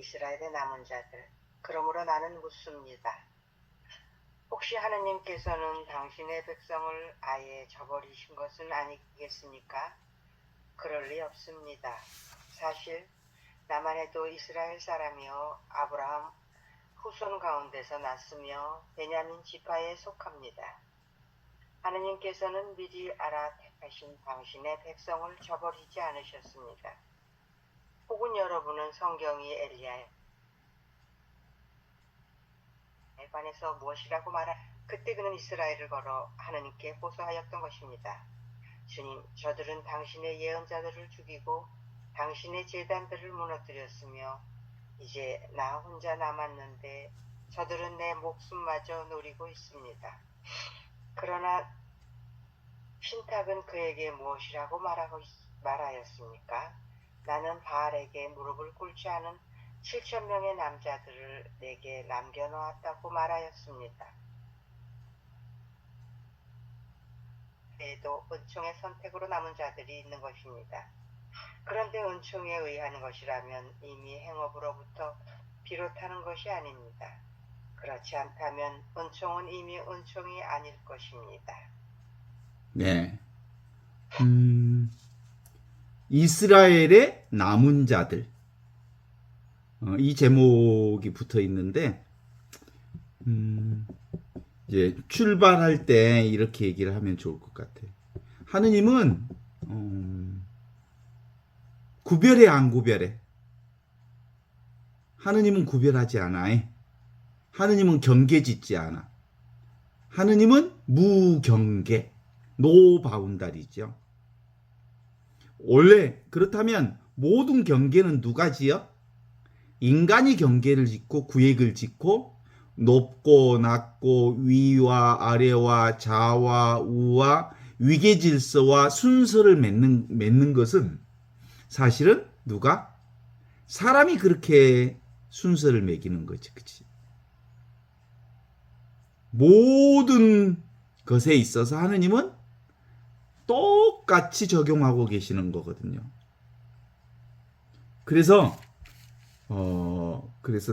이스라엘의 남은 자들. 그러므로 나는 묻습니다. 혹시 하느님께서는 당신의 백성을 아예 저버리신 것은 아니겠습니까? 그럴 리 없습니다. 사실 나만 해도 이스라엘 사람이요 아브라함 후손 가운데서 났으며 베냐민 지파에 속합니다. 하느님께서는 미리 알아 택하신 당신의 백성을 저버리지 않으셨습니다. 혹은 여러분은 성경이 엘리야에 관해서 무엇이라고 그때 그는 이스라엘을 걸어 하느님께 호소하였던 것입니다. 주님, 저들은 당신의 예언자들을 죽이고 당신의 제단들을 무너뜨렸으며 이제 나 혼자 남았는데 저들은 내 목숨마저 노리고 있습니다. 그러나 신탁은 그에게 무엇이라고 말하였습니까? 나는 바알에게 무릎을 꿇지 않은 7,000명의 남자들을 내게 남겨놓았다고 말하였습니다. 그래도 은총의 선택으로 남은 자들이 있는 것입니다. 그런데 은총에 의한 것이라면 이미 행업으로부터 비롯하는 것이 아닙니다. 그렇지 않다면 은총은 이미 은총이 아닐 것입니다. 네. 이스라엘의 남은 자들. 이 제목이 붙어 있는데, 이제 출발할 때 이렇게 얘기를 하면 좋을 것 같아요. 하느님은, 구별해, 안 구별해? 하느님은 구별하지 않아. 하느님은 경계 짓지 않아. 하느님은 무경계, 노 바운다리죠. 원래 그렇다면 모든 경계는 누가 지어? 인간이 경계를 짓고 구획을 짓고 높고 낮고 위와 아래와 좌와 우와 위계 질서와 순서를 맺는 것은 사실은 누가? 사람이 그렇게 순서를 매기는 거지. 그치? 모든 것에 있어서 하느님은 똑같이 적용하고 계시는 거거든요. 그래서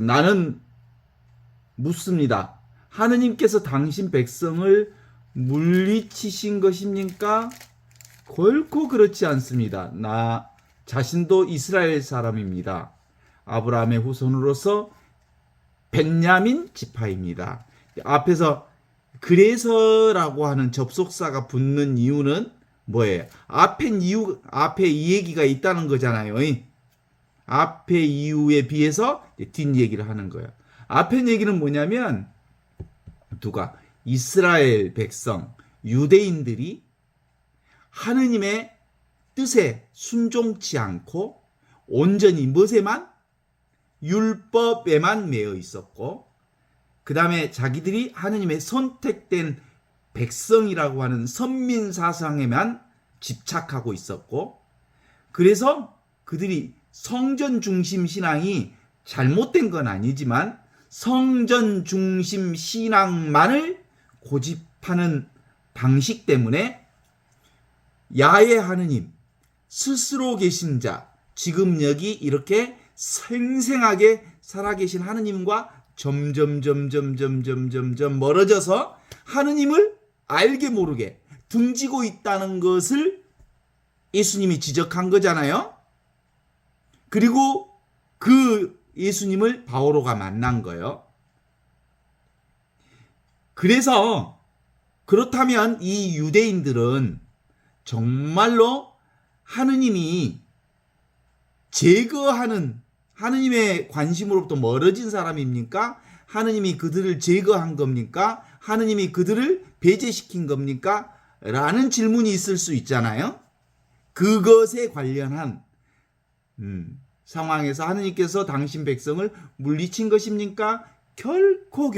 나는 묻습니다. 하느님께서 당신 백성을 물리치신 것입니까? 결코 그렇지 않습니다. 나 자신도 이스라엘 사람입니다. 아브라함의 후손으로서 베냐민 지파입니다. 앞에서 그래서라고 하는 접속사가 붙는 이유는 뭐예요? 앞에 이 얘기가 있다는 거잖아요. 앞에 이유에 비해서 뒷 얘기를 하는 거예요. 앞에 얘기는 뭐냐면 누가? 이스라엘 백성, 유대인들이 하느님의 뜻에 순종치 않고 온전히 무엇에만? 율법에만 매여 있었고 그 다음에 자기들이 하느님의 선택된 백성이라고 하는 선민사상에만 집착하고 있었고 그래서 그들이 성전 중심 신앙이 잘못된 건 아니지만 성전 중심 신앙만을 고집하는 방식 때문에 야훼 하느님 스스로 계신 자 지금 여기 이렇게 생생하게 살아계신 하느님과 점점 멀어져서 하느님을 알게 모르게 등지고 있다는 것을 예수님이 지적한 거잖아요. 그리고 그 예수님을 바오로가 만난 거예요. 그래서 그렇다면 이 유대인들은 정말로 하느님이 제거하는 하느님의 관심으로부터 멀어진 사람입니까? 하느님이 그들을 제거한 겁니까? 하느님이 그들을 배제시킨 겁니까? 라는 질문이 있을 수 있잖아요. 그것에 관련한 상황에서 하느님께서 당신 백성을 물리친 것입니까? 결코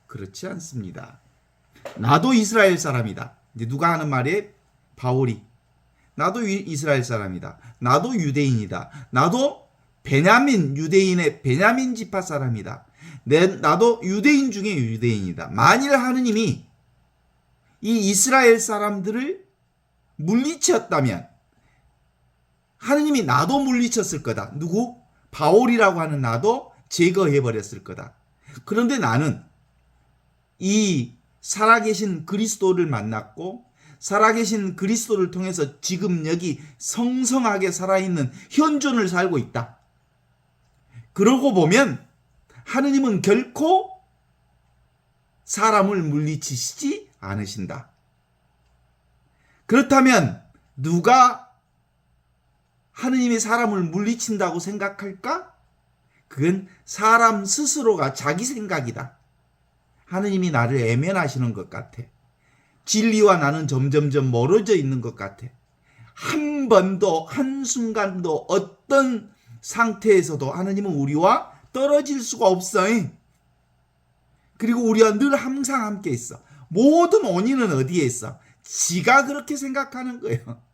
그렇지 않습니다. 나도 이스라엘 사람이다. 이제 누가 하는 말이에요? 바울이. 나도 이스라엘 사람이다. 나도 유대인이다. 나도 베냐민 유대인의 베냐민 지파 사람이다. 나도 유대인 중에 유대인이다. 만일 하느님이 이 이스라엘 사람들을 물리쳤다면 하느님이 나도 물리쳤을 거다. 누구? 바울이라고 하는 나도 제거해 버렸을 거다. 그런데 나는 이 살아계신 그리스도를 만났고 살아계신 그리스도를 통해서 지금 여기 성성하게 살아있는 현존을 살고 있다. 그러고 보면 하느님은 결코 사람을 물리치시지 않으신다. 그렇다면 누가 하느님이 사람을 물리친다고 생각할까? 그건 사람 스스로가 자기 생각이다. 하느님이 나를 애면하시는 것 같아. 진리와 나는 점점점 멀어져 있는 것 같아. 한 번도 한순간도 어떤 상태에서도 하느님은 우리와 떨어질 수가 없어. 그리고 우리와 늘 항상 함께 있어. 모든 원인은 어디에 있어? 지가 그렇게 생각하는 거예요.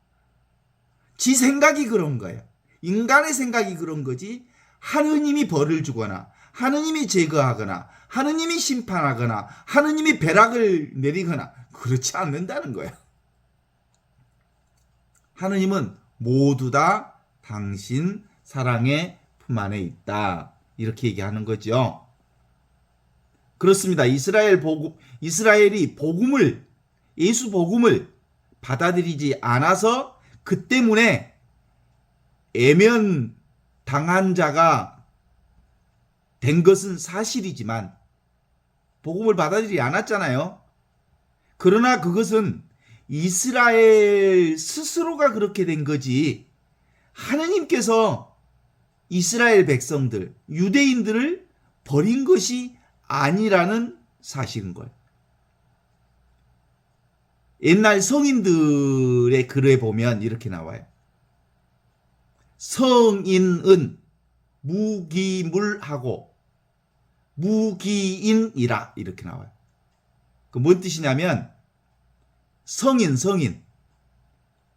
지 생각이 그런 거예요. 인간의 생각이 그런 거지 하느님이 벌을 주거나 하느님이 제거하거나 하느님이 심판하거나 하느님이 벼락을 내리거나 그렇지 않는다는 거예요. 하느님은 모두 다 당신 사랑의 품 안에 있다. 이렇게 얘기하는 거죠. 그렇습니다. 이스라엘이 복음을, 예수 복음을 받아들이지 않아서 그 때문에 애면 당한 자가 된 것은 사실이지만 복음을 받아들이지 않았잖아요. 그러나 그것은 이스라엘 스스로가 그렇게 된 거지 하느님께서 이스라엘 백성들, 유대인들을 버린 것이 아니라는 사실인 거예요. 옛날 성인들의 글에 보면 이렇게 나와요. 성인은 무기물하고 무기인이라 이렇게 나와요. 그 뭔 뜻이냐면 성인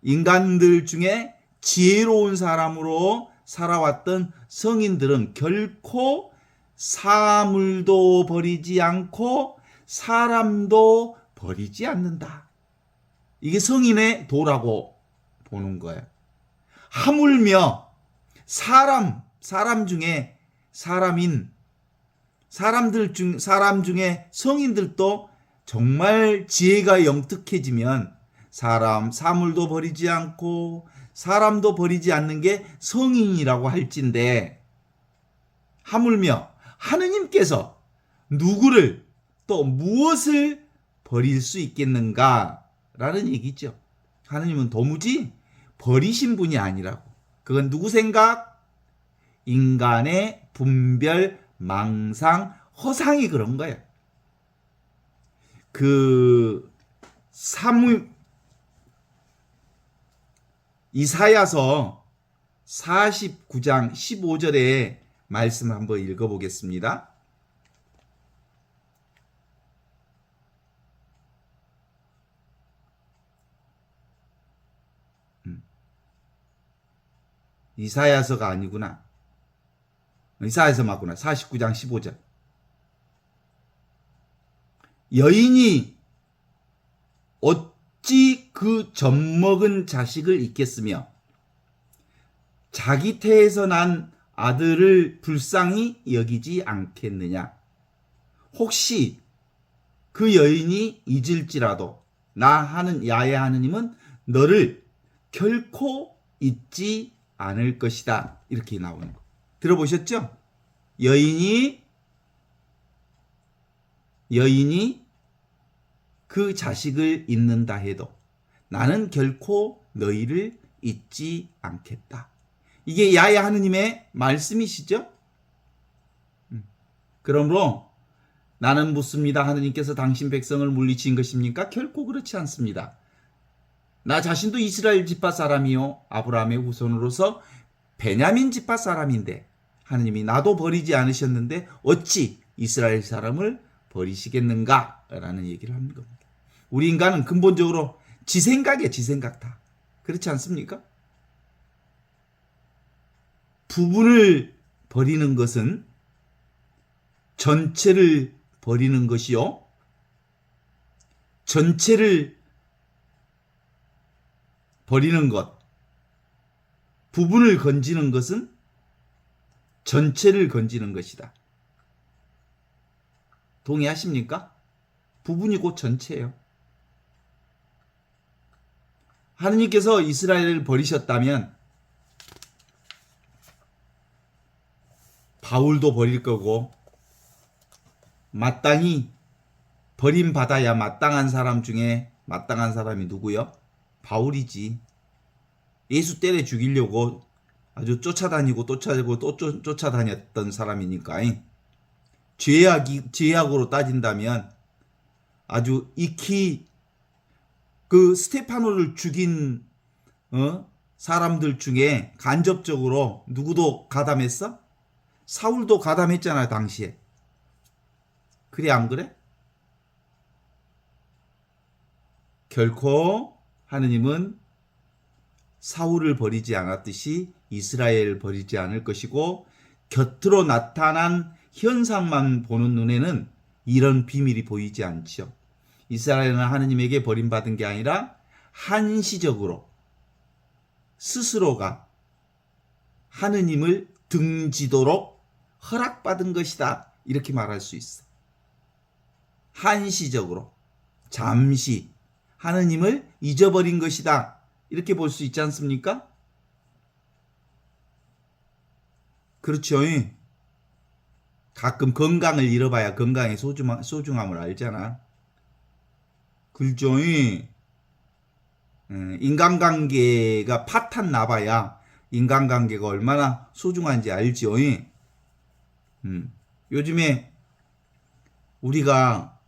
인간들 중에 지혜로운 사람으로 살아왔던 성인들은 결코 사물도 버리지 않고 사람도 버리지 않는다. 이게 성인의 도라고 보는 거예요. 하물며 사람 중에 사람 중에 성인들도 정말 지혜가 영특해지면 사물도 버리지 않고 사람도 버리지 않는 게 성인이라고 할진데 하물며 하느님께서 누구를 또 무엇을 버릴 수 있겠는가라는 얘기죠. 하느님은 도무지 버리신 분이 아니라고. 그건 누구 생각? 인간의 분별, 망상, 허상이 그런 거예요. 이사야서 49장 15절의 말씀 한번 읽어보겠습니다. 이사야서가 아니구나. 이사야서 맞구나. 49장 15절. 여인이 어찌 그 젖먹은 자식을 잊겠으며 자기 태에서 난 아들을 불쌍히 여기지 않겠느냐. 혹시 그 여인이 잊을지라도 야의 하느님은 너를 결코 잊지 않을 것이다. 이렇게 나오는 거. 들어보셨죠? 여인이 그 자식을 잊는다 해도 나는 결코 너희를 잊지 않겠다. 이게 야훼 하느님의 말씀이시죠? 그러므로 나는 묻습니다. 하느님께서 당신 백성을 물리친 것입니까? 결코 그렇지 않습니다. 나 자신도 이스라엘 지파 사람이요 아브라함의 후손으로서 베냐민 지파 사람인데 하느님이 나도 버리지 않으셨는데 어찌 이스라엘 사람을 버리시겠는가? 라는 얘기를 하는 겁니다. 우리 인간은 근본적으로 지 생각 다. 그렇지 않습니까? 부분을 버리는 것은 전체를 버리는 것이요. 전체를 버리는 것, 부분을 건지는 것은 전체를 건지는 것이다. 동의하십니까? 부분이 곧 전체예요. 하느님께서 이스라엘을 버리셨다면 바울도 버릴 거고, 마땅히 버림받아야 마땅한 사람 중에 마땅한 사람이 누구요? 바울이지. 예수 때려 죽이려고 아주 쫓아다니고 또 쫓아다녔던 사람이니까. 죄악으로 따진다면 아주 익히 그 스테파노를 죽인 사람들 중에 간접적으로 누구도 가담했어? 사울도 가담했잖아요, 당시에. 그래, 안 그래? 결코 하느님은 사울을 버리지 않았듯이 이스라엘을 버리지 않을 것이고, 곁으로 나타난 현상만 보는 눈에는 이런 비밀이 보이지 않지요. 이스라엘은 하느님에게 버림받은 게 아니라 한시적으로 스스로가 하느님을 등지도록 허락받은 것이다, 이렇게 말할 수 있어. 한시적으로, 잠시 하느님을 잊어버린 것이다, 이렇게 볼 수 있지 않습니까? 그렇죠. 가끔 건강을 잃어봐야 건강의 소중함을 알잖아. 그렇죠. 인간관계가 파탄 나봐야 인간관계가 얼마나 소중한지 알죠. 요즘에 우리가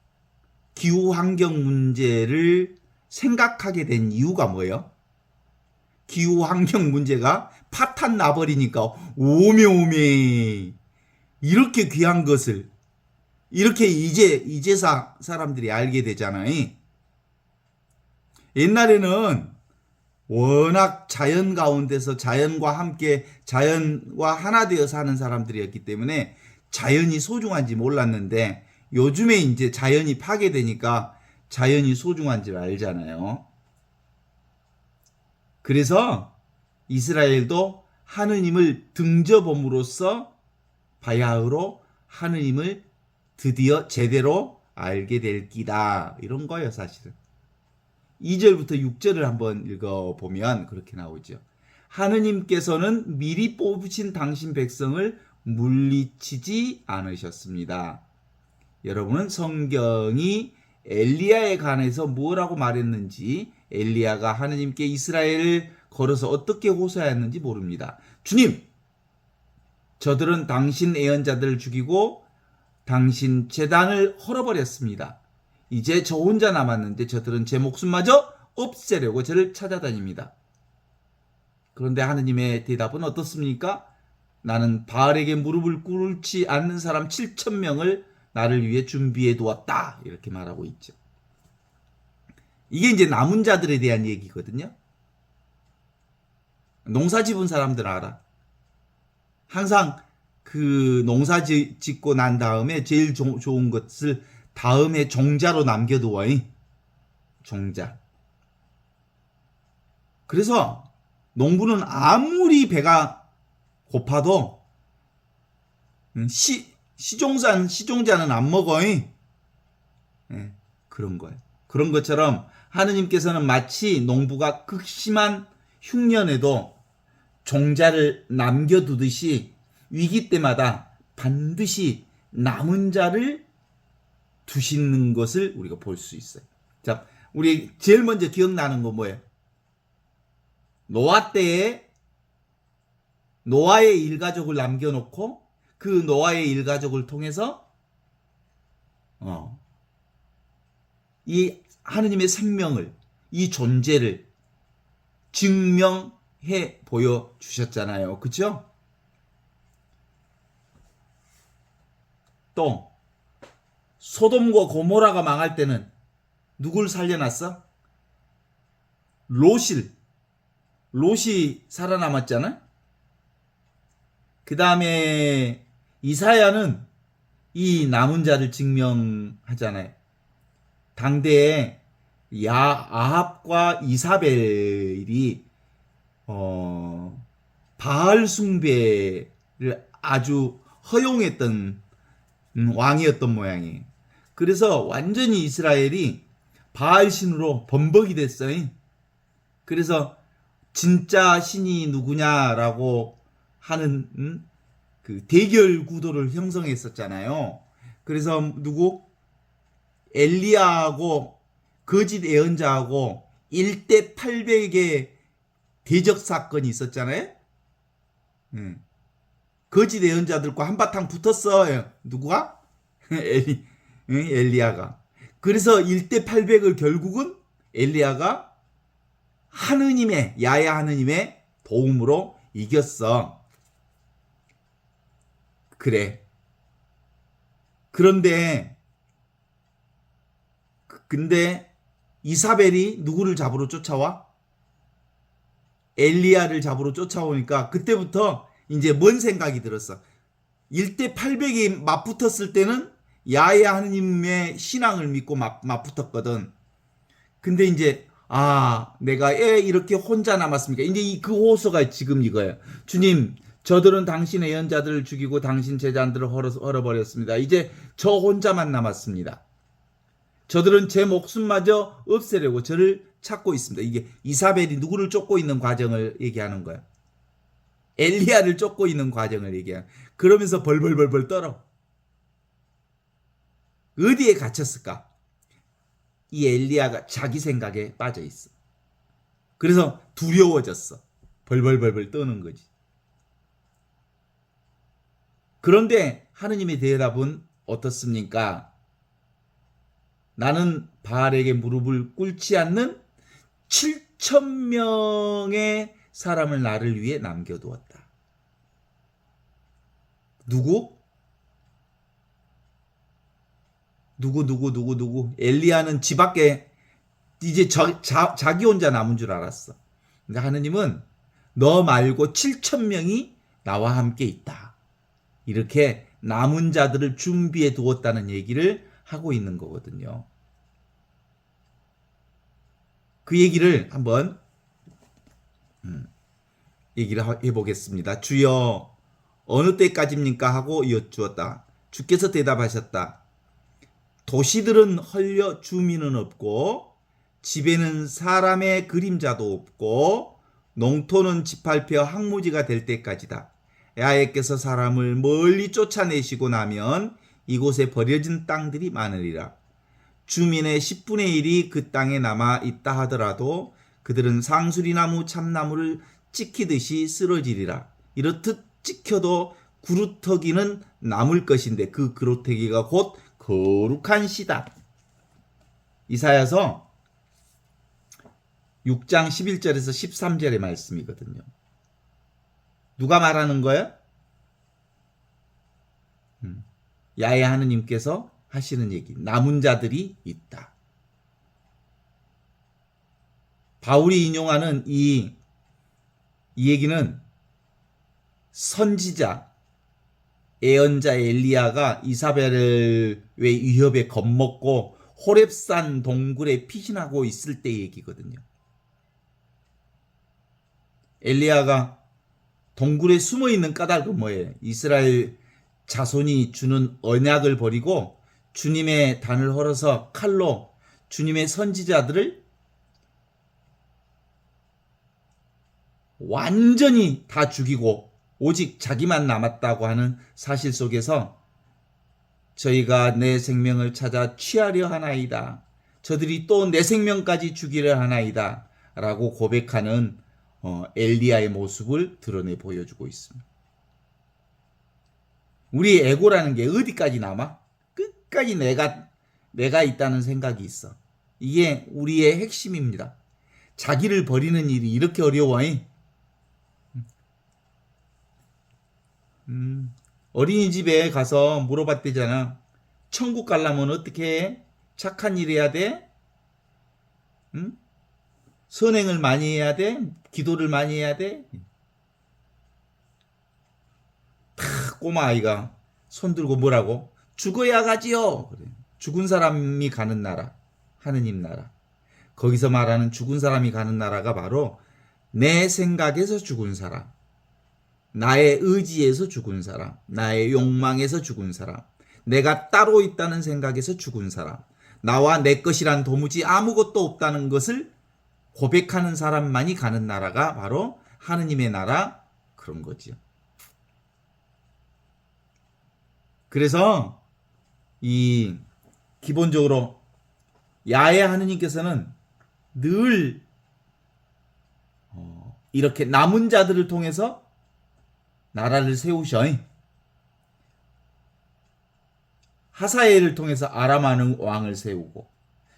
기후환경 문제를 생각하게 된 이유가 뭐예요? 기후환경 문제가 파탄 나버리니까 오메오메 이렇게 귀한 것을 이렇게 이제사 사람들이 알게 되잖아요. 옛날에는 워낙 자연 가운데서 자연과 함께 자연과 하나 되어 사는 사람들이었기 때문에 자연이 소중한지 몰랐는데, 요즘에 이제 자연이 파괴되니까 자연이 소중한지를 알잖아요. 그래서 이스라엘도 하느님을 등져봄으로써 바야흐로 하느님을 드디어 제대로 알게 될 끼다, 이런 거예요, 사실은. 2절부터 6절을 한번 읽어보면 그렇게 나오죠. 하느님께서는 미리 뽑으신 당신 백성을 물리치지 않으셨습니다. 여러분은 성경이 엘리야에 관해서 뭐라고 말했는지, 엘리야가 하느님께 이스라엘을 걸어서 어떻게 호소하였는지 모릅니다. 주님, 저들은 당신 애언자들을 죽이고 당신 제단을 헐어버렸습니다. 이제 저 혼자 남았는데 저들은 제 목숨마저 없애려고 저를 찾아다닙니다. 그런데 하느님의 대답은 어떻습니까? 나는 바알에게 무릎을 꿇지 않는 사람 7,000명을 나를 위해 준비해 두었다, 이렇게 말하고 있죠. 이게 이제 남은 자들에 대한 얘기거든요. 농사 지은 사람들 알아. 항상 그 농사 짓고 난 다음에 제일 좋은 것을 다음에 종자로 남겨두어. 종자. 그래서 농부는 아무리 배가 고파도 시종자는 안 먹어. 그런 거예요. 그런 것처럼 하느님께서는 마치 농부가 극심한 흉년에도 종자를 남겨두듯이 위기 때마다 반드시 남은 자를 두시는 것을 우리가 볼 수 있어요. 자, 우리 제일 먼저 기억나는 거 뭐예요? 노아 때에 노아의 일가족을 남겨놓고 그 노아의 일가족을 통해서 이 하느님의 생명을, 이 존재를 증명해 보여주셨잖아요. 그렇죠? 또 소돔과 고모라가 망할 때는 누굴 살려놨어? 롯이 살아남았잖아. 그 다음에 이사야는 이 남은 자를 증명하잖아요. 당대에 아합과 이사벨이 바알 숭배를 아주 허용했던 왕이었던 모양이에요. 그래서 완전히 이스라엘이 바알신으로 범벅이 됐어요. 그래서 진짜 신이 누구냐라고 하는 그 대결 구도를 형성했었잖아요. 그래서 엘리야하고 거짓 예언자하고 1대 800의 대적 사건이 있었잖아요. 거짓 예언자들과 한바탕 붙었어요. 누구가? 엘리야가. 그래서 1대 800을 결국은 엘리야가 야훼 하느님의 도움으로 이겼어. 그래. 근데 이사벨이 누구를 잡으러 쫓아와? 엘리야를 잡으러 쫓아오니까 그때부터 이제 뭔 생각이 들었어. 1대 800이 맞붙었을 때는 야훼 하느님의 신앙을 믿고 맞붙었거든. 근데 이제 내가 이렇게 혼자 남았습니까? 이제 그 호소가 지금 이거예요. 주님, 저들은 당신의 예언자들을 죽이고 당신 제자들을 헐어버렸습니다. 이제 저 혼자만 남았습니다. 저들은 제 목숨마저 없애려고 저를 찾고 있습니다. 이게 이사벨이 누구를 쫓고 있는 과정을 얘기하는 거야. 엘리야를 쫓고 있는 과정을 얘기하는. 그러면서 벌벌벌벌 떨어. 어디에 갇혔을까? 이 엘리야가 자기 생각에 빠져 있어. 그래서 두려워졌어. 벌벌벌벌 떠는 거지. 그런데 하느님의 대답은 어떻습니까? 나는 바알에게 무릎을 꿇지 않는 7,000명의 사람을 나를 위해 남겨두었다. 누구? 엘리야는 집 밖에 이제 자기 혼자 남은 줄 알았어. 근데 하느님은 너 말고 7,000명이 나와 함께 있다. 이렇게 남은 자들을 준비해 두었다는 얘기를 하고 있는 거거든요. 그 얘기를 한번 얘기를 해보겠습니다. 주여 어느 때까지입니까? 하고 여쭈었다. 주께서 대답하셨다. 도시들은 헐려 주민은 없고 집에는 사람의 그림자도 없고 농토는 짓밟혀 항무지가 될 때까지다. 야훼께서 사람을 멀리 쫓아내시고 나면 이곳에 버려진 땅들이 많으리라. 주민의 10분의 1이 그 땅에 남아 있다 하더라도 그들은 상수리나무 참나무를 찍히듯이 쓰러지리라. 이렇듯 찍혀도 구루터기는 남을 것인데 그 구루터기가 곧 거룩한 시다. 이사야서 6장 11절에서 13절의 말씀이거든요. 누가 말하는 거예요? 야훼 하느님께서 하시는 얘기. 남은 자들이 있다. 바울이 인용하는 이 얘기는 선지자 예언자 엘리야가 이사벨의 위협에 겁먹고 호렙산 동굴에 피신하고 있을 때 얘기거든요. 엘리야가 동굴에 숨어 있는 까닭은 뭐예요? 이스라엘 자손이 주는 언약을 버리고 주님의 단을 헐어서 칼로 주님의 선지자들을 완전히 다 죽이고 오직 자기만 남았다고 하는 사실 속에서 저희가 내 생명을 찾아 취하려 하나이다. 저들이 또 내 생명까지 죽이려 하나이다. 라고 고백하는 엘리야의 모습을 드러내 보여주고 있습니다. 우리 에고라는 게 어디까지 남아? 끝까지 내가 있다는 생각이 있어. 이게 우리의 핵심입니다. 자기를 버리는 일이 이렇게 어려워. 어린이집에 가서 물어봤대잖아. 천국 가려면 어떻게 해? 착한 일 해야 돼? 선행을 많이 해야 돼? 기도를 많이 해야 돼? 꼬마 아이가 손 들고 뭐라고? 죽어야 가지요. 그래. 죽은 사람이 가는 나라, 하느님 나라. 거기서 말하는 죽은 사람이 가는 나라가 바로 내 생각에서 죽은 사람, 나의 의지에서 죽은 사람, 나의 욕망에서 죽은 사람, 내가 따로 있다는 생각에서 죽은 사람, 나와 내 것이란 도무지 아무것도 없다는 것을 고백하는 사람만이 가는 나라가 바로 하느님의 나라, 그런 거지요. 그래서 이 기본적으로 야훼 하느님께서는 늘 이렇게 남은 자들을 통해서 나라를 세우셔. 하사엘을 통해서 아람 왕을 세우고,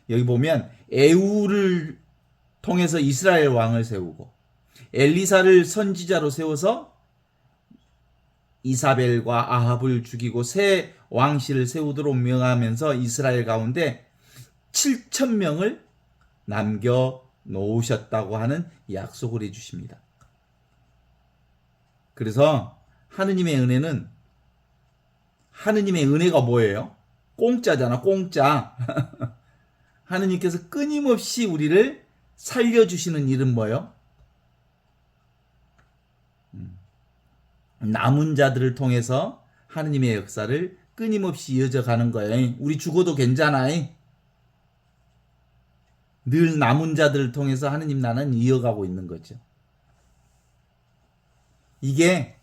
여기 보면 에후를 통해서 이스라엘 왕을 세우고, 엘리사를 선지자로 세워서 이사벨과 아합을 죽이고 새 왕실을 세우도록 명하면서 이스라엘 가운데 7,000명을 남겨 놓으셨다고 하는 약속을 해주십니다. 그래서 하느님의 은혜가 뭐예요? 공짜잖아, 공짜. 하느님께서 끊임없이 우리를 살려주시는 일은 뭐예요? 남은 자들을 통해서 하느님의 역사를 끊임없이 이어져가는 거예요. 우리 죽어도 괜찮아. 늘 남은 자들을 통해서 하느님 나라는 이어가고 있는 거죠. 이게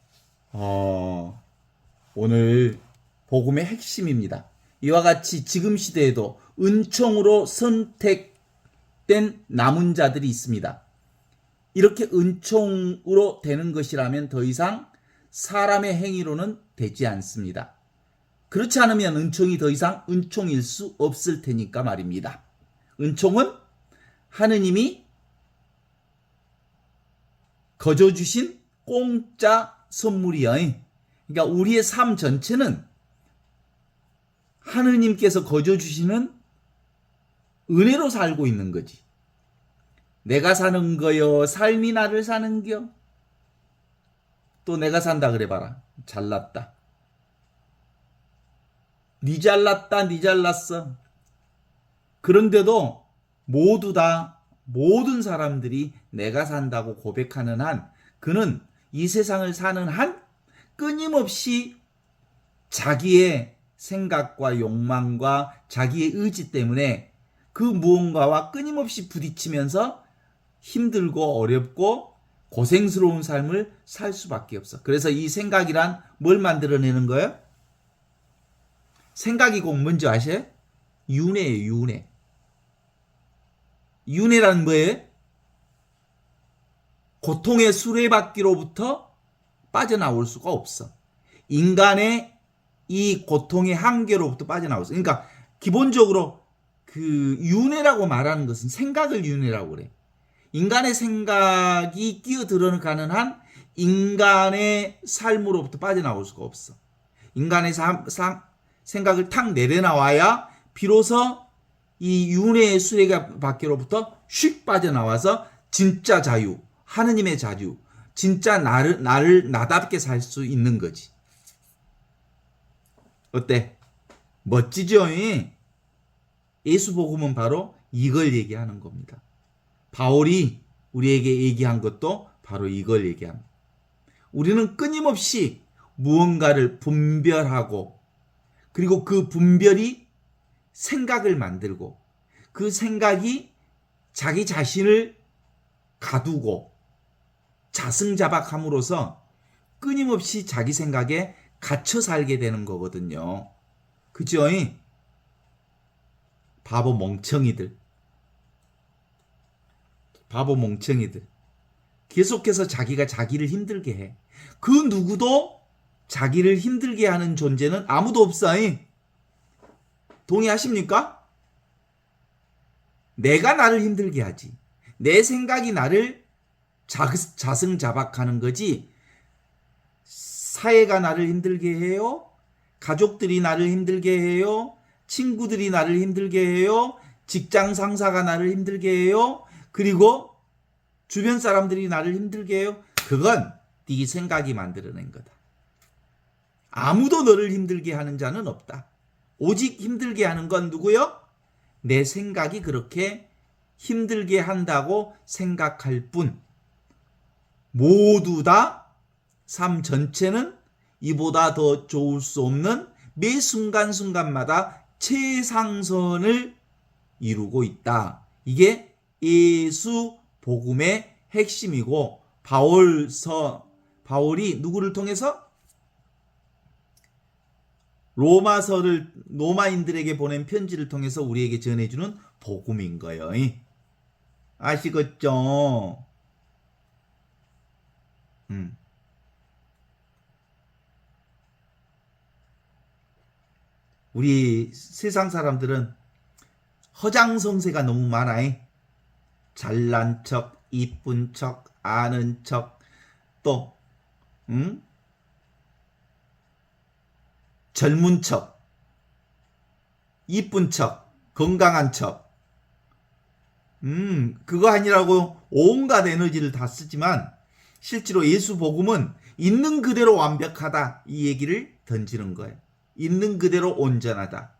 오늘 복음의 핵심입니다. 이와 같이 지금 시대에도 은총으로 선택된 남은 자들이 있습니다. 이렇게 은총으로 되는 것이라면 더 이상 사람의 행위로는 되지 않습니다. 그렇지 않으면 은총이 더 이상 은총일 수 없을 테니까 말입니다. 은총은 하느님이 거저 주신 공짜 선물이요. 그러니까 우리의 삶 전체는 하느님께서 거저 주시는 은혜로 살고 있는 거지. 내가 사는 거요, 삶이 나를 사는겨. 또 내가 산다 그래 봐라. 잘났다. 니 잘났다, 니 잘났어. 그런데도 모두 다 모든 사람들이 내가 산다고 고백하는 한, 그는 이 세상을 사는 한 끊임없이 자기의 생각과 욕망과 자기의 의지 때문에 그 무언가와 끊임없이 부딪히면서 힘들고 어렵고 고생스러운 삶을 살 수밖에 없어. 그래서 이 생각이란 뭘 만들어내는 거예요? 생각이 꼭 뭔지 아세요? 윤회예요, 윤회. 윤회란 뭐예요? 고통의 수레바퀴로부터 빠져나올 수가 없어. 인간의 이 고통의 한계로부터 빠져나올 수. 그러니까 기본적으로 그 윤회라고 말하는 것은 생각을 윤회라고 그래. 인간의 생각이 끼어들어가는 한 인간의 삶으로부터 빠져나올 수가 없어. 인간의 생각을 탁 내려놔야 비로소 이 윤회의 수레바퀴로부터 슉 빠져나와서 진짜 자유, 하느님의 자유, 진짜 나를 나답게 살 수 있는 거지. 어때? 멋지죠? 예수복음은 바로 이걸 얘기하는 겁니다. 바울이 우리에게 얘기한 것도 바로 이걸 얘기합니다. 우리는 끊임없이 무언가를 분별하고, 그리고 그 분별이 생각을 만들고, 그 생각이 자기 자신을 가두고 자승자박함으로써 끊임없이 자기 생각에 갇혀 살게 되는 거거든요. 그죠? 바보 멍청이들. 계속해서 자기가 자기를 힘들게 해. 그 누구도 자기를 힘들게 하는 존재는 아무도 없어. 동의하십니까? 내가 나를 힘들게 하지. 내 생각이 나를 자승자박하는 거지. 사회가 나를 힘들게 해요. 가족들이 나를 힘들게 해요. 친구들이 나를 힘들게 해요. 직장 상사가 나를 힘들게 해요. 그리고 주변 사람들이 나를 힘들게 해요. 그건 네 생각이 만들어낸 거다. 아무도 너를 힘들게 하는 자는 없다. 오직 힘들게 하는 건 누구요? 내 생각이 그렇게 힘들게 한다고 생각할 뿐. 모두 다 삶 전체는 이보다 더 좋을 수 없는 매 순간순간마다 최상선을 이루고 있다. 이게 예수 복음의 핵심이고 바울이 누구를 통해서 로마인들에게 보낸 편지를 통해서 우리에게 전해주는 복음인 거예요. 아시겠죠? 우리 세상 사람들은 허장성세가 너무 많아. 잘난 척, 이쁜 척, 아는 척, 또 젊은 척, 이쁜 척, 건강한 척. 그거 아니라고 온갖 에너지를 다 쓰지만 실제로 예수 복음은 있는 그대로 완벽하다. 이 얘기를 던지는 거예요. 있는 그대로 온전하다.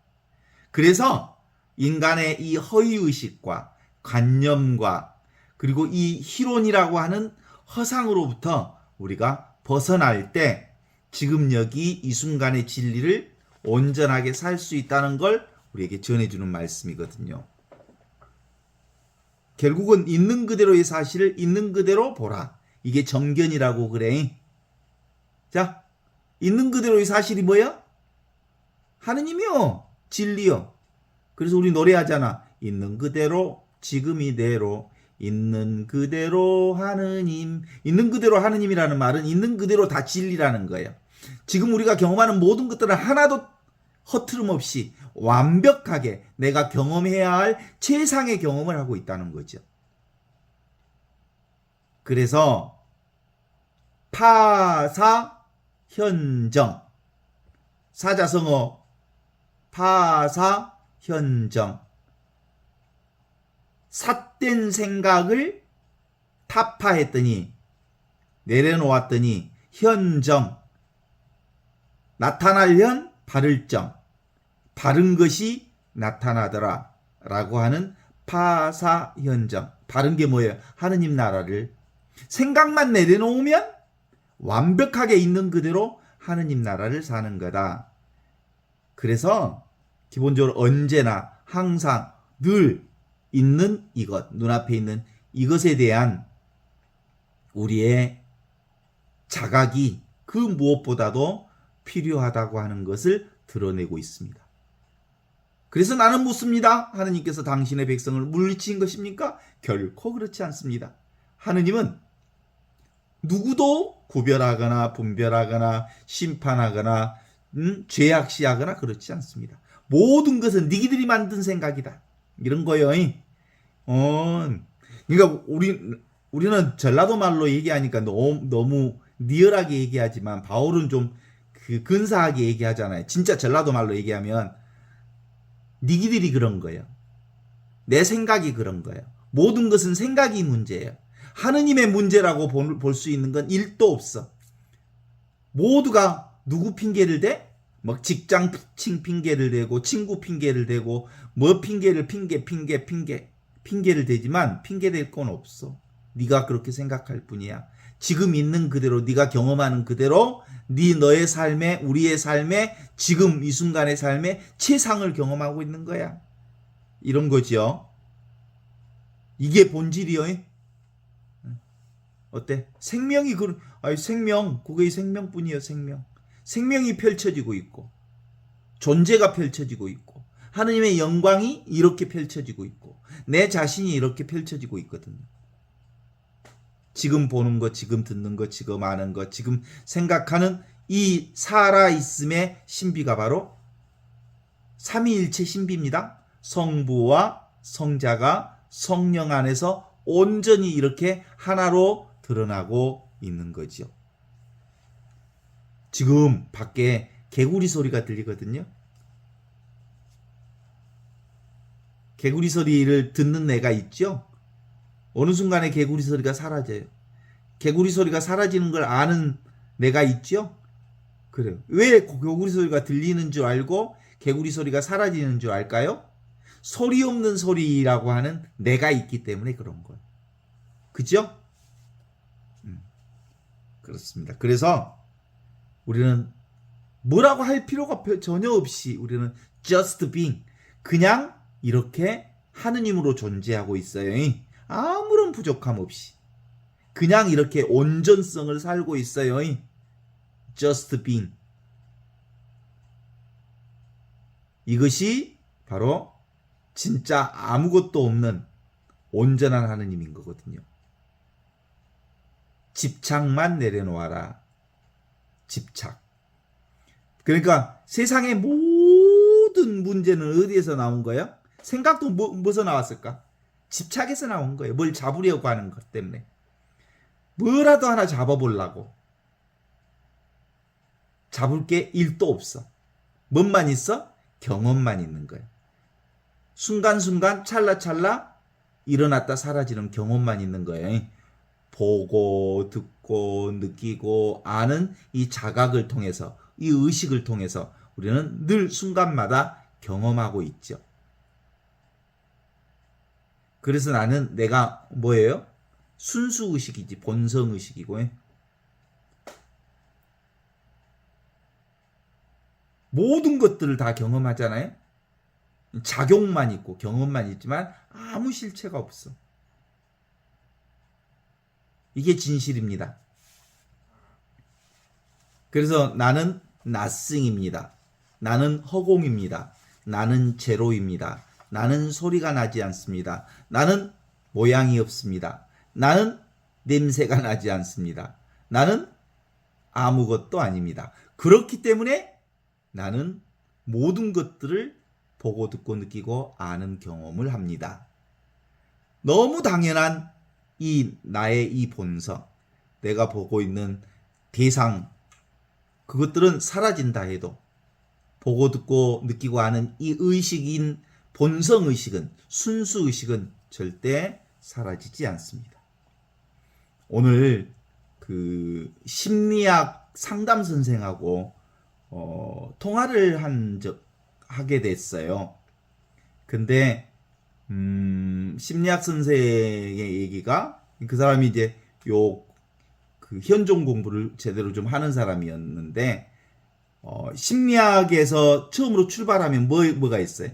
그래서 인간의 이 허위의식과 관념과 그리고 이 희론이라고 하는 허상으로부터 우리가 벗어날 때 지금 여기 이 순간의 진리를 온전하게 살 수 있다는 걸 우리에게 전해주는 말씀이거든요. 결국은 있는 그대로의 사실을 있는 그대로 보라. 이게 정견이라고 그래. 자, 있는 그대로의 사실이 뭐야? 하느님이요. 진리요. 그래서 우리 노래하잖아. 있는 그대로 지금 이대로 있는 그대로 하느님. 있는 그대로 하느님이라는 말은 있는 그대로 다 진리라는 거예요. 지금 우리가 경험하는 모든 것들은 하나도 허트름 없이 완벽하게 내가 경험해야 할 최상의 경험을 하고 있다는 거죠. 그래서 파사현정, 사자성어 파사현정, 삿된 생각을 타파했더니 내려놓았더니 현정, 나타날 현 바를 정, 바른 것이 나타나더라 라고 하는 파사현정. 바른 게 뭐예요? 하느님 나라를 생각만 내려놓으면 완벽하게 있는 그대로 하느님 나라를 사는 거다. 그래서 기본적으로 언제나 항상 늘 있는 이것, 눈앞에 있는 이것에 대한 우리의 자각이 그 무엇보다도 필요하다고 하는 것을 드러내고 있습니다. 그래서 나는 묻습니다. 하느님께서 당신의 백성을 물리친 것입니까? 결코 그렇지 않습니다. 하느님은 누구도 구별하거나 분별하거나 심판하거나 죄악시하거나 그렇지 않습니다. 모든 것은 니기들이 만든 생각이다. 이런 거예요. 그러니까 우리는 전라도 말로 얘기하니까 너무 리얼하게 얘기하지만 바울은 좀 근사하게 얘기하잖아요. 진짜 전라도 말로 얘기하면 니기들이 그런 거예요. 내 생각이 그런 거예요. 모든 것은 생각이 문제예요. 하느님의 문제라고 볼 수 있는 건 1도 없어. 모두가 누구 핑계를 대? 뭐 직장 핑계를 대고 친구 핑계를 대고 뭐 핑계를 핑계를 대지만 핑계 댈 건 없어. 네가 그렇게 생각할 뿐이야. 지금 있는 그대로 네가 경험하는 그대로 너의 삶에 우리의 삶에 지금 이 순간의 삶에 최상을 경험하고 있는 거야. 이런 거죠. 이게 본질이요. 어때? 생명이 생명 그게 생명뿐이에요. 생명이 펼쳐지고 있고 존재가 펼쳐지고 있고 하느님의 영광이 이렇게 펼쳐지고 있고 내 자신이 이렇게 펼쳐지고 있거든요. 지금 보는 것, 지금 듣는 것, 지금 아는 것, 지금 생각하는 이 살아있음의 신비가 바로 삼위일체 신비입니다. 성부와 성자가 성령 안에서 온전히 이렇게 하나로 드러나고 있는 거죠. 지금 밖에 개구리 소리가 들리거든요. 개구리 소리를 듣는 애가 있죠. 어느 순간에 개구리 소리가 사라져요. 개구리 소리가 사라지는 걸 아는 내가 있죠. 그래요. 왜 개구리 소리가 들리는 줄 알고 개구리 소리가 사라지는 줄 알까요? 소리 없는 소리라고 하는 내가 있기 때문에 그런 거예요. 그죠? 그렇습니다. 그래서 우리는 뭐라고 할 필요가 전혀 없이 우리는 just being, 그냥 이렇게 하느님으로 존재하고 있어요. 아무런 부족함 없이 그냥 이렇게 온전성을 살고 있어요. just being. 이것이 바로 진짜 아무것도 없는 온전한 하느님인 거거든요. 집착만 내려놓아라. 집착. 그러니까 세상의 모든 문제는 어디에서 나온 거예요? 생각도 뭐서 나왔을까? 집착에서 나온 거예요. 뭘 잡으려고 하는 것 때문에. 뭐라도 하나 잡아보려고. 잡을 게 1도 없어. 뭔만 있어? 경험만 있는 거예요. 순간순간 찰나찰나 일어났다 사라지는 경험만 있는 거예요. 보고 듣고 느끼고 아는 이 자각을 통해서, 이 의식을 통해서 우리는 늘 순간마다 경험하고 있죠. 그래서 나는 내가 뭐예요? 순수의식이지 본성의식이고, 모든 것들을 다 경험하잖아요. 작용만 있고 경험만 있지만 아무 실체가 없어. 이게 진실입니다. 그래서 나는 nothing입니다. 나는 허공입니다. 나는 제로입니다. 나는 소리가 나지 않습니다. 나는 모양이 없습니다. 나는 냄새가 나지 않습니다. 나는 아무것도 아닙니다. 그렇기 때문에 나는 모든 것들을 보고 듣고 느끼고 아는 경험을 합니다. 너무 당연한 이 나의 이 본성, 내가 보고 있는 대상, 그것들은 사라진다 해도 보고 듣고 느끼고 아는 이 의식인 본성의식은, 순수의식은 절대 사라지지 않습니다. 오늘 그 심리학 상담 선생하고 통화를 하게 됐어요. 근데 심리학 선생의 얘기가, 그 사람이 이제 그 현존 공부를 제대로 좀 하는 사람이었는데, 심리학에서 처음으로 출발하면 뭐가 있어요?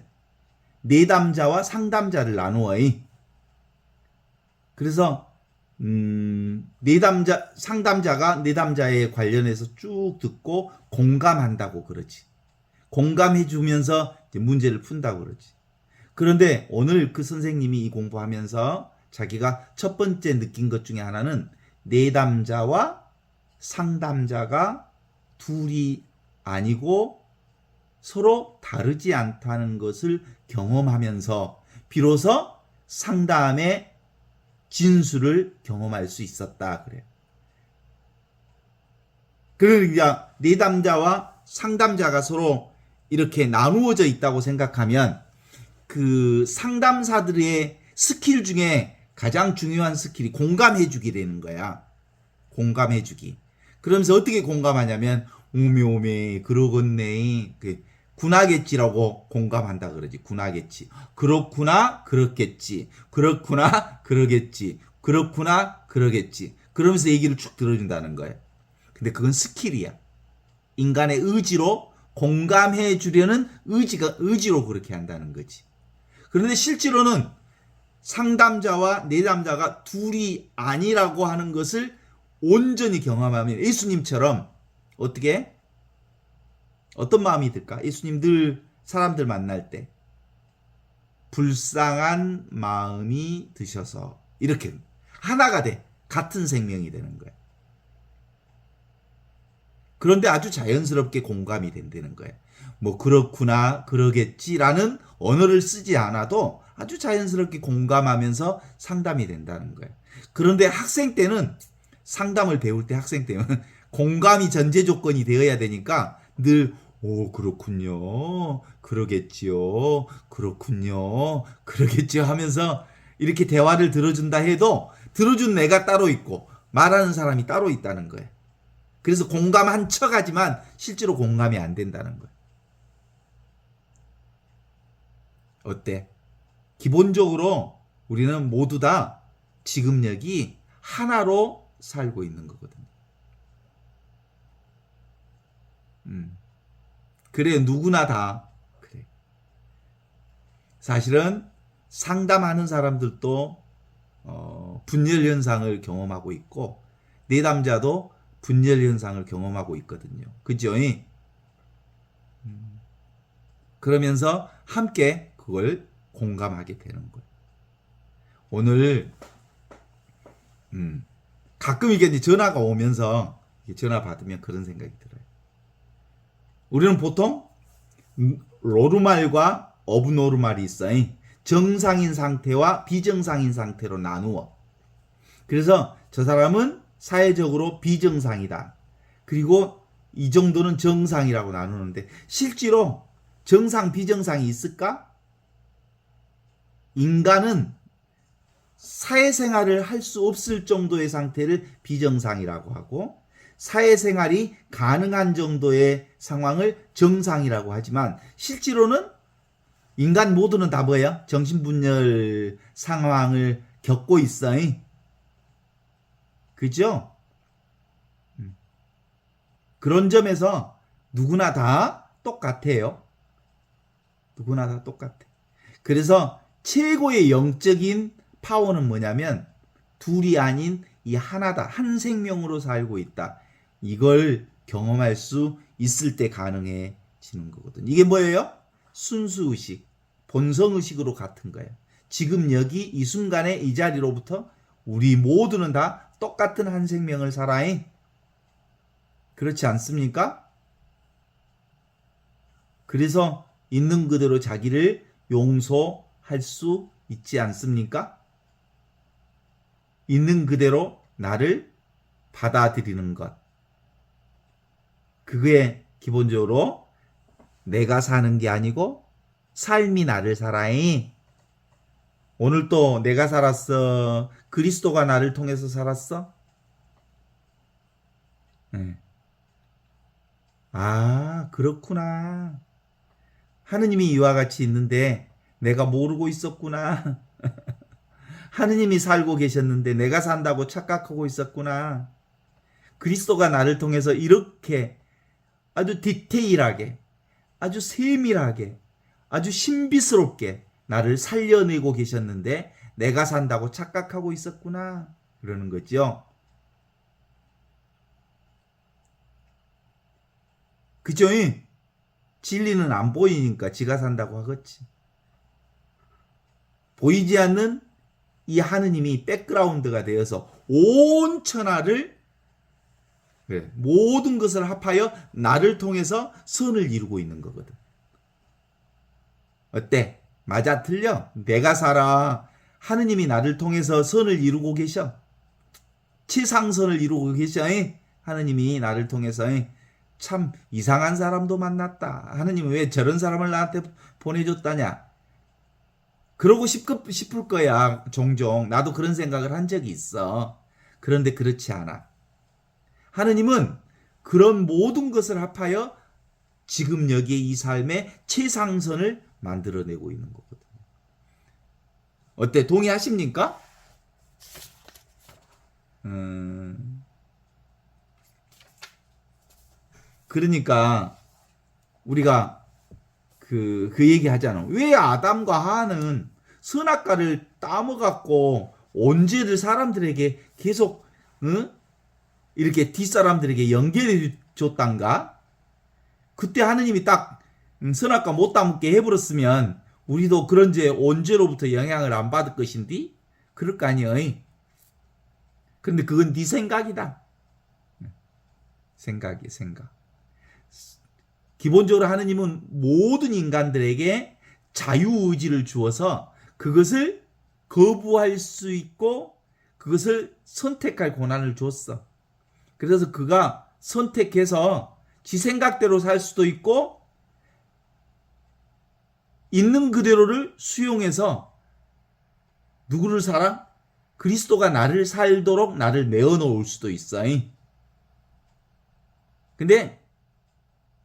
내담자와 상담자를 나누어요. 그래서 상담자가 내담자에 관련해서 쭉 듣고 공감한다고 그러지. 공감해 주면서 문제를 푼다고 그러지. 그런데 오늘 그 선생님이 이 공부하면서 자기가 첫 번째 느낀 것 중에 하나는 내담자와 상담자가 둘이 아니고 서로 다르지 않다는 것을 경험하면서 비로소 상담의 진수를 경험할 수 있었다 그래요. 그러니까 내담자와 상담자가 서로 이렇게 나누어져 있다고 생각하면 그 상담사들의 스킬 중에 가장 중요한 스킬이 공감해주기라는 거야. 공감해주기. 그러면서 어떻게 공감하냐면 오메 그러겠네. 구나겠지라고 공감한다 그러지. 구나겠지. 그렇구나 그렇겠지. 그렇구나 그러겠지. 그렇구나 그러겠지. 그러면서 얘기를 쭉 들어준다는 거예요. 근데 그건 스킬이야. 인간의 의지로 공감해 주려는 의지로 그렇게 한다는 거지. 그런데 실제로는 상담자와 내담자가 둘이 아니라고 하는 것을 온전히 경험하면 예수님처럼 어떻게? 어떤 마음이 들까? 예수님 늘 사람들 만날 때 불쌍한 마음이 드셔서 이렇게 하나가 돼. 같은 생명이 되는 거야. 그런데 아주 자연스럽게 공감이 된다는 거예요. 뭐 그렇구나 그러겠지라는 언어를 쓰지 않아도 아주 자연스럽게 공감하면서 상담이 된다는 거예요. 그런데 학생 때는, 상담을 배울 때 학생 때는 공감이 전제 조건이 되어야 되니까 늘 그렇군요. 그러겠지요. 그렇군요. 그러겠지요 하면서 이렇게 대화를 들어준다 해도 들어준 내가 따로 있고 말하는 사람이 따로 있다는 거예요. 그래서 공감한 척하지만 실제로 공감이 안 된다는 거예요. 어때? 기본적으로 우리는 모두 다 지금 여기 하나로 살고 있는 거거든요. 그래, 누구나 다 그래. 사실은 상담하는 사람들도 분열 현상을 경험하고 있고 내담자도 분열 현상을 경험하고 있거든요. 그죠? 그러면서 함께 그걸 공감하게 되는 거예요. 오늘 가끔 이게 전화가 오면서 전화 받으면 그런 생각이 들어요. 우리는 보통 노르말과 어브노르말이 있어요. 정상인 상태와 비정상인 상태로 나누어. 그래서 저 사람은 사회적으로 비정상이다. 그리고 이 정도는 정상이라고 나누는데 실제로 정상, 비정상이 있을까? 인간은 사회생활을 할 수 없을 정도의 상태를 비정상이라고 하고 사회생활이 가능한 정도의 상황을 정상이라고 하지만 실제로는 인간 모두는 다 뭐예요? 정신분열 상황을 겪고 있어요. 그죠? 그런 점에서 누구나 다 똑같아요. 누구나 다 똑같아. 그래서 최고의 영적인 파워는 뭐냐면 둘이 아닌 이 하나다. 한 생명으로 살고 있다. 이걸 경험할 수 있을 때 가능해지는 거거든요. 이게 뭐예요? 순수의식, 본성의식으로 같은 거예요. 지금 여기 이 순간에 이 자리로부터 우리 모두는 다 똑같은 한 생명을 살아요. 그렇지 않습니까? 그래서 있는 그대로 자기를 용서할 수 있지 않습니까? 있는 그대로 나를 받아들이는 것. 그게 기본적으로 내가 사는 게 아니고 삶이 나를 살아이. 오늘 또 내가 살았어. 그리스도가 나를 통해서 살았어. 네. 아, 그렇구나. 하느님이 이와 같이 있는데 내가 모르고 있었구나. 하느님이 살고 계셨는데 내가 산다고 착각하고 있었구나. 그리스도가 나를 통해서 이렇게 아주 디테일하게, 아주 세밀하게, 아주 신비스럽게 나를 살려내고 계셨는데 내가 산다고 착각하고 있었구나. 그러는 거죠. 그죠? 진리는 안 보이니까 지가 산다고 하겠지. 보이지 않는 이 하느님이 백그라운드가 되어서 온 천하를 모든 것을 합하여 나를 통해서 선을 이루고 있는 거거든. 어때? 맞아 틀려? 내가 살아. 하느님이 나를 통해서 선을 이루고 계셔. 치상선을 이루고 계셔. 하느님이 나를 통해서. 참 이상한 사람도 만났다. 하느님이 왜 저런 사람을 나한테 보내줬다냐. 그러고 싶을 거야. 종종. 나도 그런 생각을 한 적이 있어. 그런데 그렇지 않아. 하느님은 그런 모든 것을 합하여 지금 여기에 이 삶의 최상선을 만들어내고 있는 거거든요. 어때? 동의하십니까? 그러니까 우리가 그 얘기 하잖아. 왜 아담과 하와는 선악과를 따먹었고 언제를 사람들에게 계속 이렇게 뒷사람들에게 연결해 줬단가? 그때 하느님이 딱 선악과 못 따먹게 해버렸으면 우리도 그런 죄 언제로부터 영향을 안 받을 것인디? 그럴 거 아니여. 근데 그건 네 생각이다. 생각. 기본적으로 하느님은 모든 인간들에게 자유의지를 주어서 그것을 거부할 수 있고 그것을 선택할 권한을 줬어. 그래서 그가 선택해서 지 생각대로 살 수도 있고 있는 그대로를 수용해서 누구를 살아? 그리스도가 나를 살도록 나를 내어놓을 수도 있어. 근데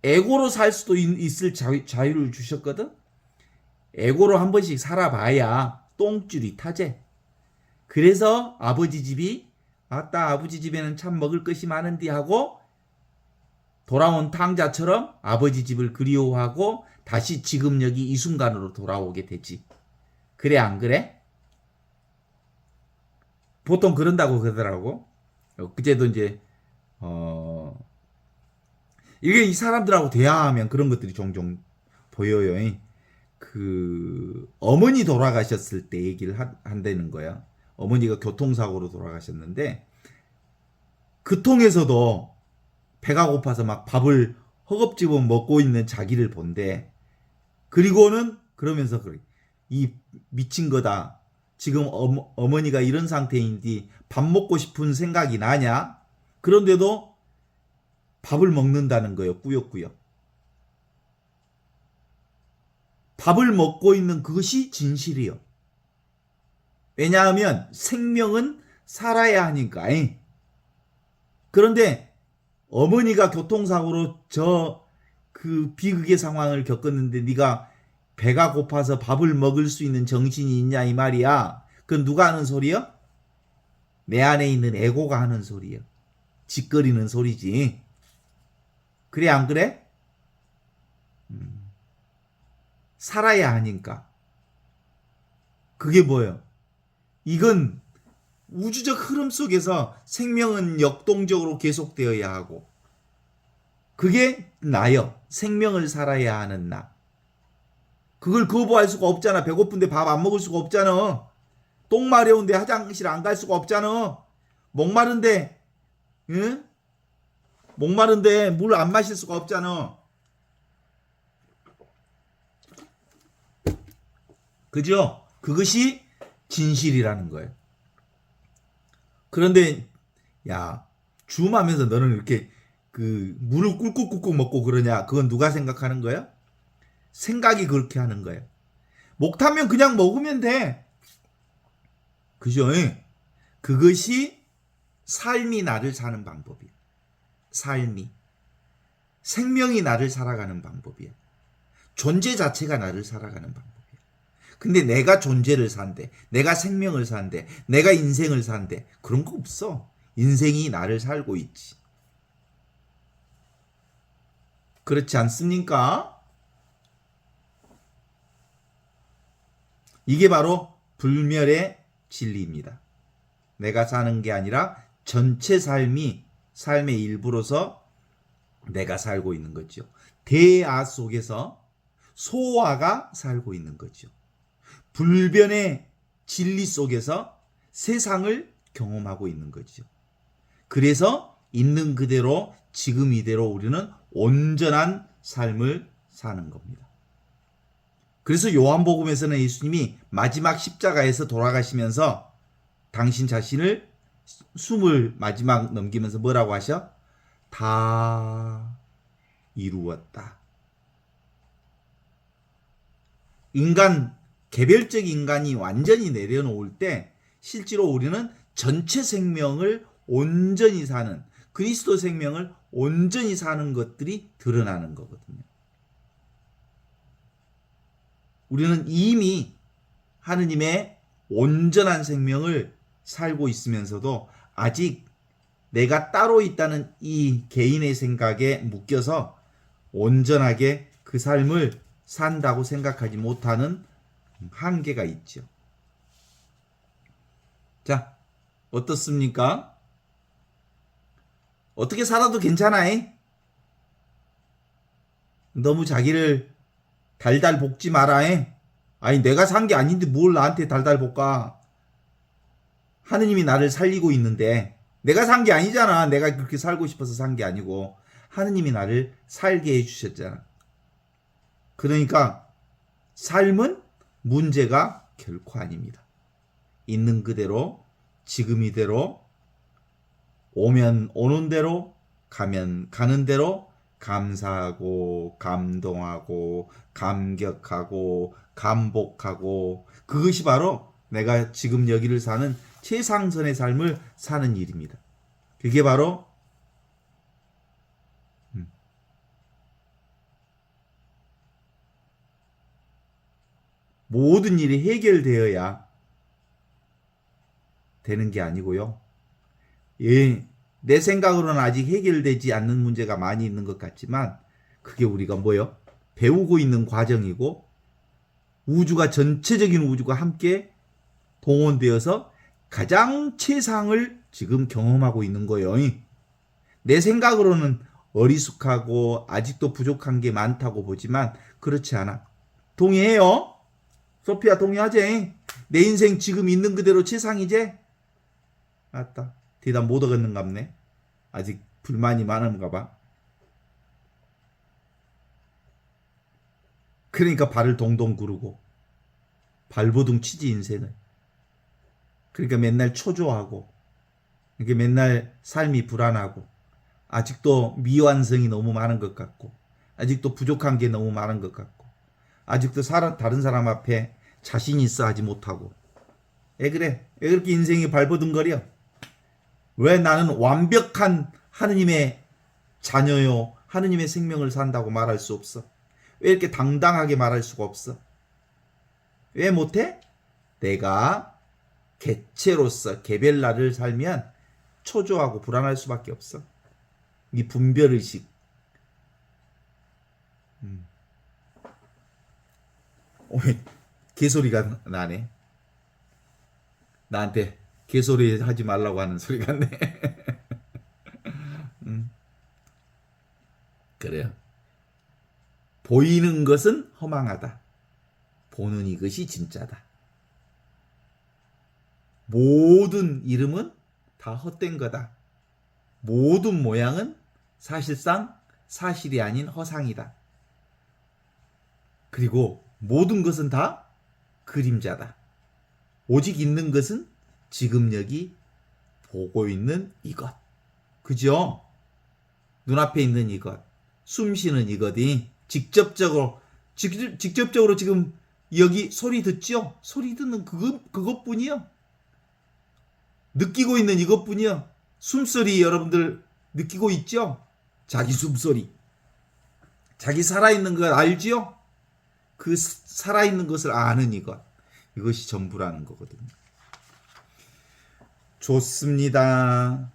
에고로 살 수도 있을 자유를 주셨거든. 에고로 한 번씩 살아봐야 똥줄이 타재. 그래서 아버지 집이 아따 아버지 집에는 참 먹을 것이 많은디 하고 돌아온 탕자처럼 아버지 집을 그리워하고 다시 지금 여기 이 순간으로 돌아오게 되지. 그래 안 그래? 보통 그런다고 그러더라고. 그제도 이제 이게 이 사람들하고 대화하면 그런 것들이 종종 보여요. 그 어머니 돌아가셨을 때 얘기를 한다는 거야. 어머니가 교통사고로 돌아가셨는데 그 통에서도 배가 고파서 막 밥을 허겁지겁 먹고 있는 자기를 본대. 그리고는 그러면서 그래. 이 미친 거다. 지금 어머니가 이런 상태인데 밥 먹고 싶은 생각이 나냐? 그런데도 밥을 먹는다는 거예요. 꾸역꾸역. 밥을 먹고 있는 그것이 진실이요. 왜냐하면 생명은 살아야 하니까. 그런데 어머니가 교통사고로 그 비극의 상황을 겪었는데 네가 배가 고파서 밥을 먹을 수 있는 정신이 있냐 이 말이야. 그건 누가 하는 소리야? 내 안에 있는 에고가 하는 소리야. 짓거리는 소리지. 그래 안 그래? 살아야 하니까. 그게 뭐예요? 이건 우주적 흐름 속에서 생명은 역동적으로 계속되어야 하고 그게 나요. 생명을 살아야 하는 나. 그걸 거부할 수가 없잖아. 배고픈데 밥 안 먹을 수가 없잖아. 똥 마려운데 화장실 안 갈 수가 없잖아. 목마른데 응? 목마른데 물 안 마실 수가 없잖아. 그죠? 그것이 진실이라는 거예요. 그런데 야 줌하면서 너는 이렇게 그 물을 꿀꿀꿀꿀 먹고 그러냐? 그건 누가 생각하는 거야? 생각이 그렇게 하는 거예요. 목 타면 그냥 먹으면 돼. 그죠? 그것이 삶이 나를 사는 방법이야. 삶이. 생명이 나를 살아가는 방법이야. 존재 자체가 나를 살아가는 방법이야. 근데 내가 존재를 산대. 내가 생명을 산대. 내가 인생을 산대. 그런 거 없어. 인생이 나를 살고 있지. 그렇지 않습니까? 이게 바로 불멸의 진리입니다. 내가 사는 게 아니라 전체 삶이 삶의 일부로서 내가 살고 있는 거죠. 대아 속에서 소아가 살고 있는 거죠. 불변의 진리 속에서 세상을 경험하고 있는 거죠. 그래서 있는 그대로 지금 이대로 우리는 온전한 삶을 사는 겁니다. 그래서 요한복음에서는 예수님이 마지막 십자가에서 돌아가시면서 당신 자신을 숨을 마지막 넘기면서 뭐라고 하셔? 다 이루었다. 개별적 인간이 완전히 내려놓을 때 실제로 우리는 전체 생명을 온전히 사는 그리스도 생명을 온전히 사는 것들이 드러나는 거거든요. 우리는 이미 하느님의 온전한 생명을 살고 있으면서도 아직 내가 따로 있다는 이 개인의 생각에 묶여서 온전하게 그 삶을 산다고 생각하지 못하는 한계가 있죠. 자, 어떻습니까? 어떻게 살아도 괜찮아. 너무 자기를 달달 볶지 마라. 아니 내가 산 게 아닌데 뭘 나한테 달달 볶아. 하느님이 나를 살리고 있는데 내가 산 게 아니잖아. 내가 그렇게 살고 싶어서 산 게 아니고 하느님이 나를 살게 해주셨잖아. 그러니까 삶은 문제가 결코 아닙니다. 있는 그대로 지금 이대로 오면 오는 대로 가면 가는 대로 감사하고 감동하고 감격하고 감복하고 그것이 바로 내가 지금 여기를 사는 최상선의 삶을 사는 일입니다. 그게 바로 모든 일이 해결되어야 되는 게 아니고요. 내 생각으로는 아직 해결되지 않는 문제가 많이 있는 것 같지만 그게 우리가 뭐요? 배우고 있는 과정이고 우주가 전체적인 우주가 함께 동원되어서 가장 최상을 지금 경험하고 있는 거예요. 내 생각으로는 어리숙하고 아직도 부족한 게 많다고 보지만 그렇지 않아. 동의해요? 소피아 동의하지? 내 인생 지금 있는 그대로 최상이지? 맞다. 대답 못 얻었는갑네. 아직 불만이 많은가 봐. 그러니까 발을 동동 구르고 발버둥 치지 인생을. 그러니까 맨날 초조하고 이게 맨날 삶이 불안하고 아직도 미완성이 너무 많은 것 같고 아직도 부족한 게 너무 많은 것 같고 아직도 다른 사람 앞에 자신 있어 하지 못하고 왜 그래? 왜 그렇게 인생이 발버둥거려? 왜 나는 완벽한 하느님의 자녀요 하느님의 생명을 산다고 말할 수 없어? 왜 이렇게 당당하게 말할 수가 없어? 왜 못해? 내가 개체로서 개별나를 살면 초조하고 불안할 수밖에 없어. 이 분별의식. 개소리가 나네. 나한테 개소리 하지 말라고 하는 소리 같네. 그래요. 보이는 것은 허망하다. 보는 이것이 진짜다. 모든 이름은 다 헛된 거다. 모든 모양은 사실상 사실이 아닌 허상이다. 그리고 모든 것은 다 그림자다. 오직 있는 것은 지금 여기 보고 있는 이것. 그죠? 눈앞에 있는 이것. 숨 쉬는 이것이 직접적으로 지금 여기 소리 듣죠? 소리 듣는 그것뿐이요. 느끼고 있는 이것뿐이요. 숨소리 여러분들 느끼고 있죠? 자기 숨소리. 자기 살아있는 걸 알지요? 그 살아있는 것을 아는 이것. 이것이 전부라는 거거든요. 좋습니다.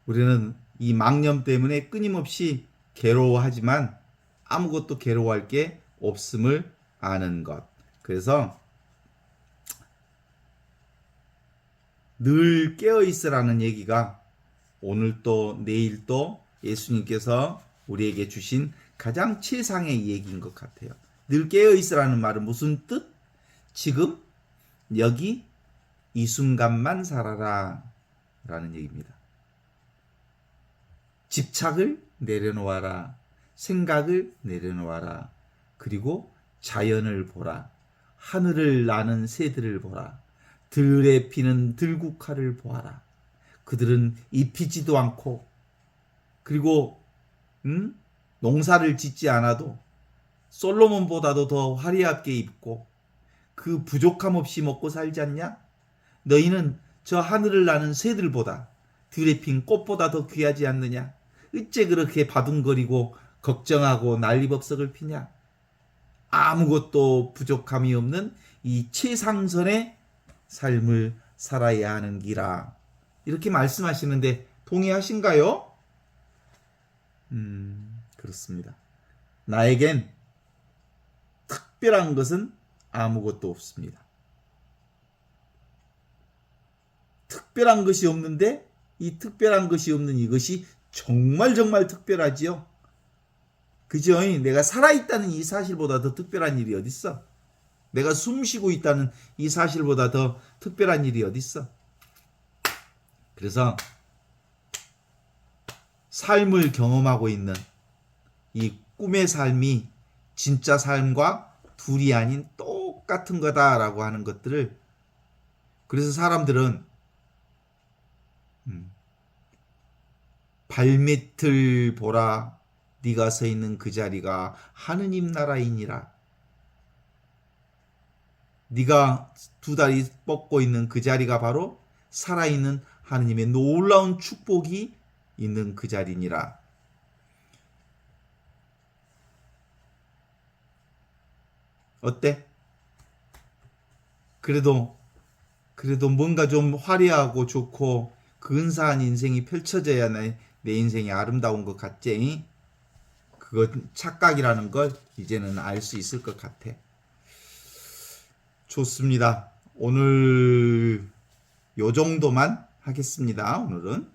우리는 이 망념 때문에 끊임없이 괴로워하지만 아무것도 괴로워할 게 없음을 아는 것. 그래서 늘 깨어있으라는 얘기가 오늘 또 내일 또 예수님께서 우리에게 주신 가장 최상의 얘기인 것 같아요. 늘 깨어있으라는 말은 무슨 뜻? 지금 여기 이 순간만 살아라 라는 얘기입니다. 집착을 내려놓아라. 생각을 내려놓아라. 그리고 자연을 보라. 하늘을 나는 새들을 보라. 들에 피는 들국화를 보아라. 그들은 입히지도 않고 그리고 농사를 짓지 않아도 솔로몬보다도 더 화려하게 입고 그 부족함 없이 먹고 살지 않냐? 너희는 저 하늘을 나는 새들보다 들에 핀 꽃보다 더 귀하지 않느냐? 어째 그렇게 바둥거리고 걱정하고 난리법석을 피냐? 아무것도 부족함이 없는 이 최상선의 삶을 살아야 하는 기라. 이렇게 말씀하시는데 동의하신가요? 그렇습니다. 나에겐 특별한 것은 아무것도 없습니다. 특별한 것이 없는데 이 특별한 것이 없는 이것이 정말 특별하지요. 그죠? 내가 살아있다는 이 사실보다 더 특별한 일이 어딨어? 내가 숨쉬고 있다는 이 사실보다 더 특별한 일이 어딨어? 그래서 삶을 경험하고 있는 이 꿈의 삶이 진짜 삶과 둘이 아닌 똑같은 거다라고 하는 것들을, 그래서 사람들은 발밑을 보라, 네가 서 있는 그 자리가 하느님 나라이니라. 네가 두 다리 뻗고 있는 그 자리가 바로 살아있는 하느님의 놀라운 축복이 있는 그 자리니라. 어때? 그래도 뭔가 좀 화려하고 좋고 근사한 인생이 펼쳐져야 내 인생이 아름다운 것 같지? 그건 착각이라는 걸 이제는 알 수 있을 것 같아. 좋습니다. 오늘 요 정도만 하겠습니다. 오늘은.